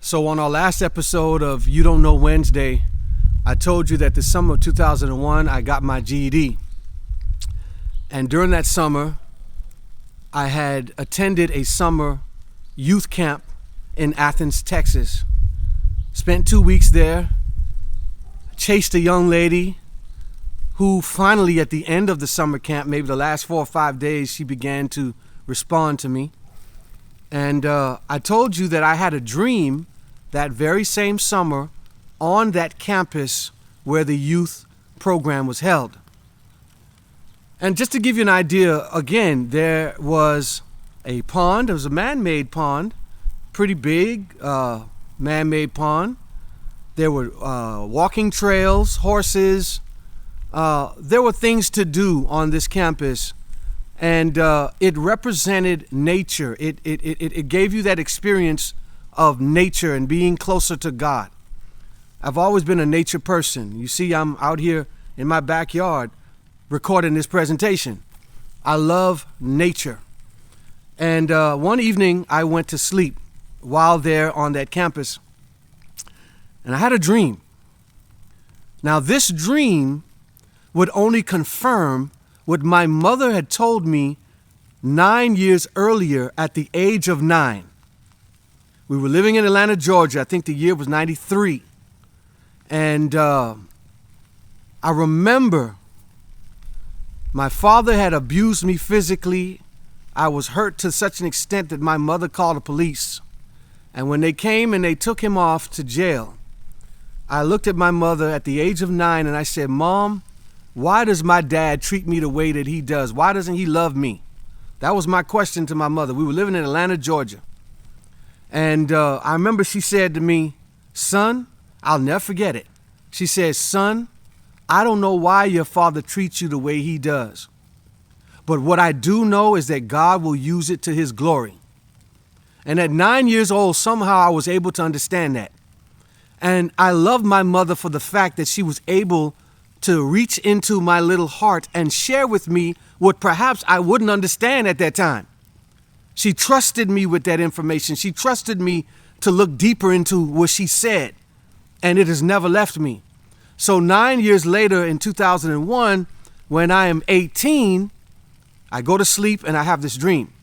So on our last episode of You Don't Know Wednesday, I told you that the summer of 2001, I got my GED. And during that summer, I had attended a summer youth camp in Athens, Texas. Spent 2 weeks there, chased a young lady who finally at the end of the summer camp, maybe the last 4 or 5 days, she began to respond to me. And I told you that I had a dream that very same summer on that campus where the youth program was held. And just to give you an idea, again, there was a pond. It was a man-made pond, pretty big man-made pond. There were walking trails, horses. There were things to do on this campus. And it represented nature. It gave you that experience of nature and being closer to God. I've always been a nature person. You see, I'm out here in my backyard recording this presentation. I love nature. And one evening I went to sleep while there on that campus. And I had a dream. Now this dream would only confirm what my mother had told me 9 years earlier at the age of 9. We were living in Atlanta, Georgia. I think the year was 93. And I remember my father had abused me physically. I was hurt to such an extent that my mother called the police. And when they came and they took him off to jail, I looked at my mother at the age of 9 and I said, "Mom, why does my dad treat me the way that he does? Why doesn't he love me?" That was my question to my mother. We were living in Atlanta, Georgia. And I remember she said to me, "Son," I'll never forget it. She said, "Son, I don't know why your father treats you the way he does. But what I do know is that God will use it to his glory." And at 9 years old, somehow I was able to understand that. And I love my mother for the fact that she was able to reach into my little heart and share with me what perhaps I wouldn't understand at that time. She trusted me with that information. She trusted me to look deeper into what she said, and it has never left me. So 9 years later in 2001, when I am 18, I go to sleep and I have this dream.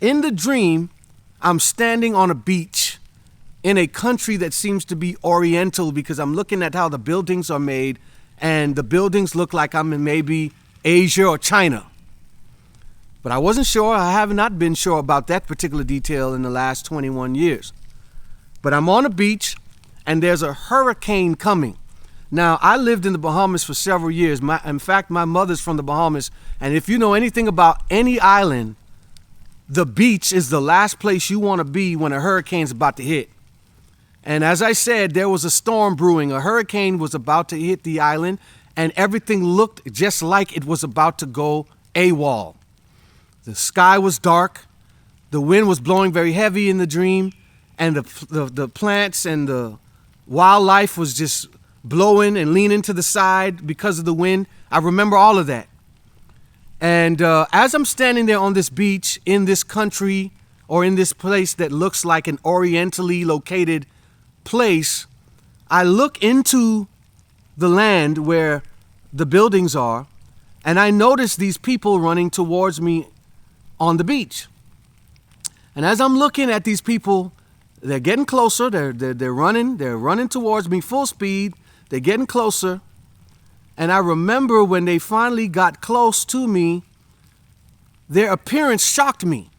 In the dream, I'm standing on a beach in a country that seems to be oriental because I'm looking at how the buildings are made, and the buildings look like I'm in maybe Asia or China. But I wasn't sure. I have not been sure about that particular detail in the last 21 years. But I'm on a beach and there's a hurricane coming. Now, I lived in the Bahamas for several years. In fact, my mother's from the Bahamas. And if you know anything about any island, the beach is the last place you want to be when a hurricane's about to hit. And as I said, there was a storm brewing. A hurricane was about to hit the island, and everything looked just like it was about to go AWOL. The sky was dark. The wind was blowing very heavy in the dream, and the plants and the wildlife was just blowing and leaning to the side because of the wind. I remember all of that. And as I'm standing there on this beach in this country or in this place that looks like an orientally located place, I look into the land where the buildings are, and I notice these people running towards me on the beach. And as I'm looking at these people, they're getting closer. They're running towards me full speed. They're getting closer. And I remember when they finally got close to me, their appearance shocked me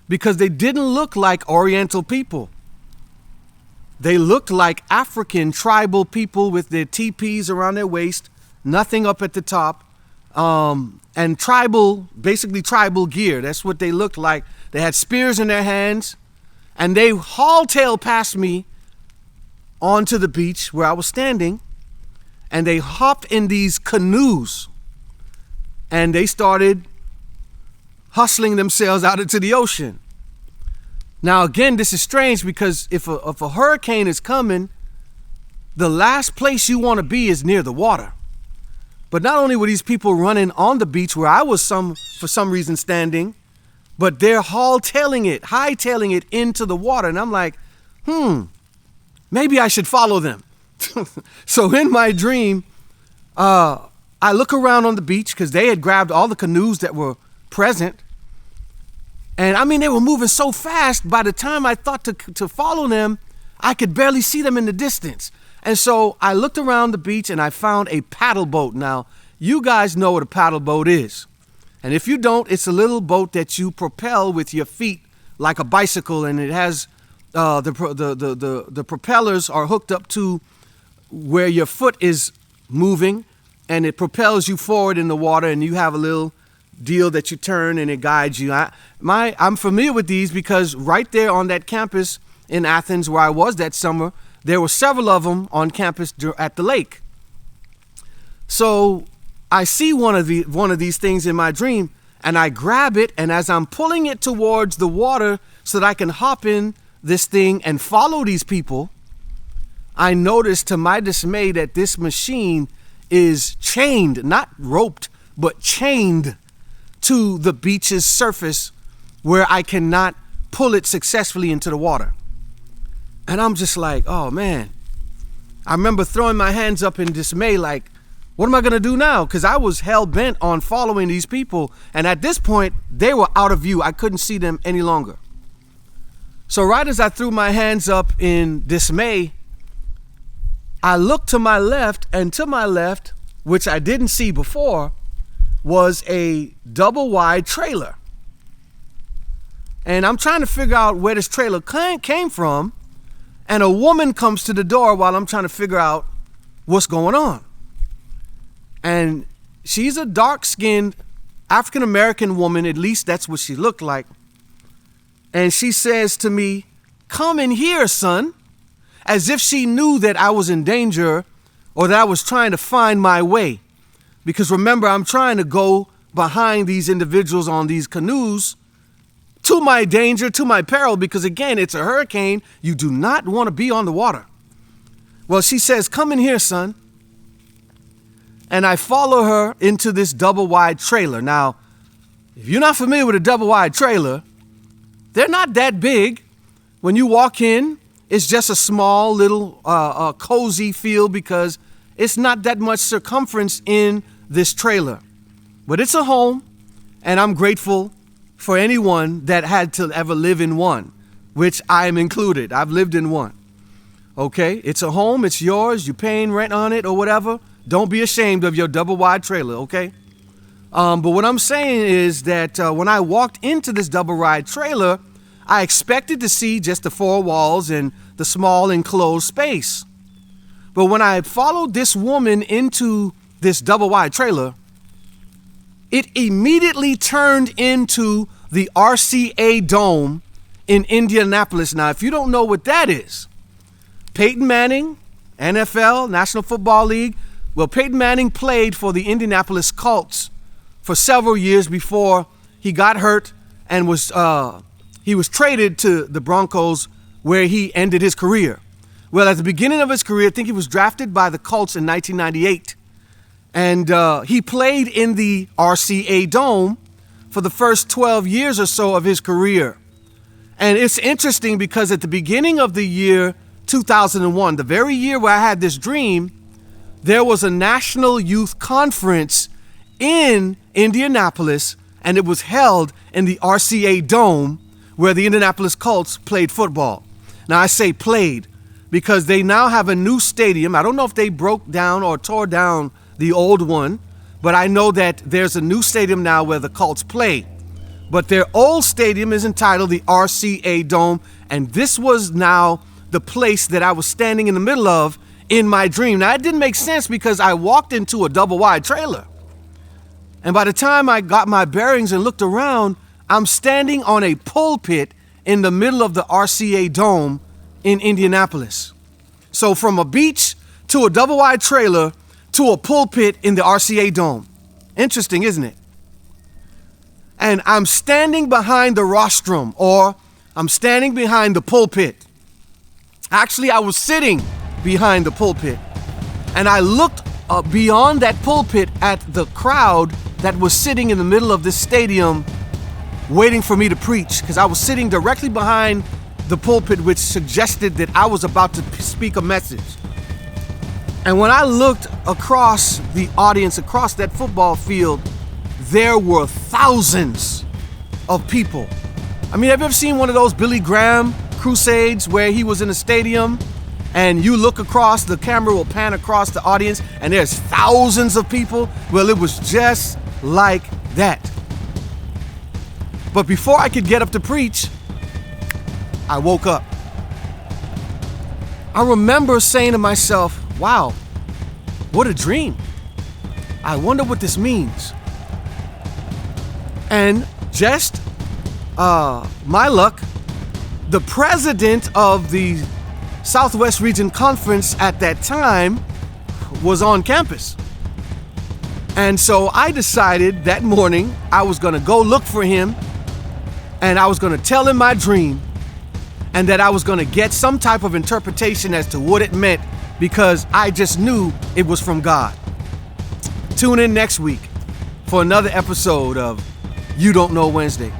because they didn't look like Oriental people. They looked like African tribal people with their teepees around their waist, nothing up at the top, and basically tribal gear. That's what they looked like. They had spears in their hands, and they haul-tailed past me onto the beach where I was standing, and they hopped in these canoes, and they started hustling themselves out into the ocean. Now, again, this is strange because if a hurricane is coming, the last place you want to be is near the water. But not only were these people running on the beach where I was for some reason standing, but they're hightailing it into the water. And I'm like, maybe I should follow them. So in my dream, I look around on the beach because they had grabbed all the canoes that were present. And I mean, they were moving so fast, by the time I thought to follow them, I could barely see them in the distance. And so I looked around the beach and I found a paddle boat. Now, you guys know what a paddle boat is. And if you don't, it's a little boat that you propel with your feet like a bicycle, and it has the propellers are hooked up to where your foot is moving, and it propels you forward in the water, and you have a little deal that you turn and it guides you. I'm familiar with these because right there on that campus in Athens where I was that summer, there were several of them on campus at the lake. So I see one of these things in my dream, and I grab it, and as I'm pulling it towards the water so that I can hop in this thing and follow these people, I notice to my dismay that this machine is chained, not roped, but chained to the beach's surface where I cannot pull it successfully into the water. And I'm just like, oh man. I remember throwing my hands up in dismay, like, what am I going to do now? Because I was hell-bent on following these people. And at this point, they were out of view. I couldn't see them any longer. So right as I threw my hands up in dismay, I looked to my left, and to my left, which I didn't see before, was a double-wide trailer. And I'm trying to figure out where this trailer came from, and a woman comes to the door while I'm trying to figure out what's going on. And she's a dark-skinned African-American woman, at least that's what she looked like. And she says to me, "Come in here, son," as if she knew that I was in danger or that I was trying to find my way. Because remember, I'm trying to go behind these individuals on these canoes to my danger, to my peril, because again, it's a hurricane. You do not want to be on the water. Well, she says, "Come in here, son." And I follow her into this double-wide trailer. Now, if you're not familiar with a double-wide trailer, they're not that big. When you walk in, it's just a small little cozy feel because it's not that much circumference in this trailer. But it's a home, and I'm grateful for anyone that had to ever live in one, which I am included. I've lived in one. Okay, it's a home, it's yours, you're paying rent on it or whatever. Don't be ashamed of your double-wide trailer, okay? But what I'm saying is that when I walked into this double-wide trailer, I expected to see just the four walls and the small enclosed space. But when I followed this woman into this double-wide trailer, it immediately turned into the RCA Dome in Indianapolis. Now, if you don't know what that is, Peyton Manning, NFL, National Football League. Well, Peyton Manning played for the Indianapolis Colts for several years before he got hurt and he was traded to the Broncos, where he ended his career. Well, at the beginning of his career, I think he was drafted by the Colts in 1998. And he played in the RCA Dome for the first 12 years or so of his career. And it's interesting because at the beginning of the year 2001, the very year where I had this dream, there was a National Youth Conference in Indianapolis, and it was held in the RCA Dome where the Indianapolis Colts played football. Now, I say played because they now have a new stadium. I don't know if they broke down or tore down the old one, but I know that there's a new stadium now where the Colts play. But their old stadium is entitled the RCA Dome, and this was now the place that I was standing in the middle of in my dream. Now, it didn't make sense because I walked into a double-wide trailer. And by the time I got my bearings and looked around, I'm standing on a pulpit in the middle of the RCA Dome in Indianapolis. So from a beach to a double-wide trailer to a pulpit in the RCA Dome. Interesting, isn't it? And I'm standing behind the rostrum, or I'm standing behind the pulpit. Actually, I was sitting behind the pulpit, and I looked beyond that pulpit at the crowd that was sitting in the middle of this stadium waiting for me to preach, because I was sitting directly behind the pulpit, which suggested that I was about to speak a message. And when I looked across the audience, across that football field, there were thousands of people. I mean, have you ever seen one of those Billy Graham crusades where he was in a stadium and you look across, the camera will pan across the audience and there's thousands of people? Well, it was just like that. But before I could get up to preach, I woke up. I remember saying to myself, wow, what a dream. I wonder what this means. And just my luck, the president of the Southwest Region Conference at that time was on campus. And so I decided that morning I was going to go look for him and I was going to tell him my dream and that I was going to get some type of interpretation as to what it meant, because I just knew it was from God. Tune in next week for another episode of You Don't Know Wednesday.